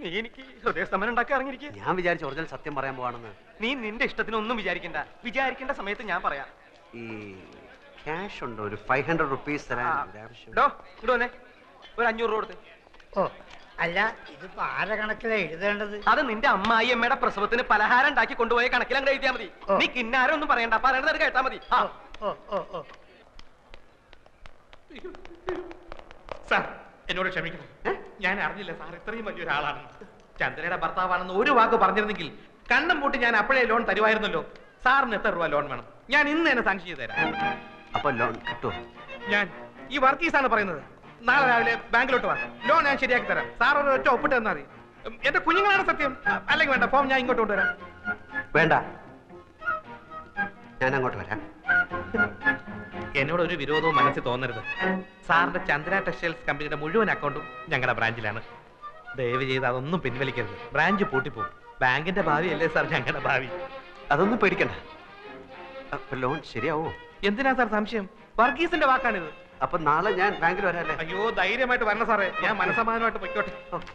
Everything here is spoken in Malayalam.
നീ എനിക്ക് ഹൃദയസ്തംഭനം ഉണ്ടാക്കി ഇറങ്ങിയിരിക്കുക. ഞാൻ വിചാരിച്ചു ഒറിജിനൽ സത്യം പറയാൻ പോവാണെന്ന്. നീ നിന്റെ ഇഷ്ടത്തിനൊന്നും വിചാരിക്കേണ്ട സമയത്ത് ഞാൻ പറയാം. ഈ ക്യാഷ് ഉണ്ടോ? ഒരു 500 റുപ്പീസ് തരാൻ ഇങ്ങോട്ട് വന്നേ. ഒരു 500 രൂപ കൊടുത്ത്. ഓ അല്ല, ഇതിപ്പോ ആരെ കണക്കിലാ എഴുതേണ്ടത്? അത് നിന്റെ അമ്മായി അമ്മയുടെ പ്രസവത്തിന് പലഹാരം ഉണ്ടാക്കി കൊണ്ടുപോയ കണക്കിൽ അങ്ങ് എഴുതിയാൽ മതി. നീ കിന്നാരം ഒന്നും പറയണ്ട, പറയണത് കേട്ടാ മതി. സാർ എന്നോട് ക്ഷമിക്കണം, ഞാൻ അറിഞ്ഞില്ല സാർ ഇത്രയും വലിയൊരാളാണെന്ന്. ചന്ദ്രയുടെ ഭർത്താവാണെന്ന് ഒരു വാക്ക് പറഞ്ഞിരുന്നെങ്കിൽ കണ്ണും പൂട്ടി ഞാൻ അപ്പോഴേ ലോൺ തരുമായിരുന്നല്ലോ. സാറിന് എത്ര രൂപ ലോൺ വേണം? ഞാൻ ഇന്ന് തന്നെ സാങ്ഷൻ ചെയ്ത് തരാം. അപ്പൊ ലോൺ കിട്ടുമോ? ഞാൻ ഈ വർക്കീസാണ് പറയുന്നത്. നാളെ രാവിലെ ബാങ്കിലോട്ട് വാ, ലോൺ ഞാൻ ശരിയാക്കി തരാം. സാർ ഒരു ഒറ്റ ഒപ്പിട്ട് തന്നാൽ മതി. എന്റെ കുഞ്ഞുങ്ങളാണ് സത്യം. അല്ലെങ്കിൽ വേണ്ട, ഫോം ഞാൻ ഇങ്ങോട്ട് കൊണ്ടുവരാം. വേണ്ട, ഞാൻ അങ്ങോട്ട് വരാം. എന്നോട് ഒരു വിരോധവും മനസ്സിൽ തോന്നരുത്. സാറിന്റെ ചന്ദ്ര ടെക്സ്റ്റൈൽസ് കമ്പനിയുടെ മുഴുവൻ അക്കൗണ്ടും ഞങ്ങളുടെ ബ്രാഞ്ചിലാണ്. ദയവ് ചെയ്ത് അതൊന്നും പിൻവലിക്കരുത്. ബ്രാഞ്ച് പൂട്ടിപ്പോകും. ബാങ്കിന്റെ ഭാവിയല്ലേ സാർ ഞങ്ങളുടെ ഭാവി. അതൊന്നും പേടിക്കണ്ട. ലോൺ ശരിയാവോ? എന്തിനാ സാർ സംശയം? വർഗീസിന്റെ വാക്കാണിത്. അപ്പൊ നാളെ ഞാൻ ബാങ്കിൽ വരാല്ലേ? അയ്യോ, ധൈര്യമായിട്ട് വരണം സാറേ. ഞാൻ മനസ്സമാധാനമായിട്ട് പൊയ്ക്കോട്ടെ. ഓക്കെ.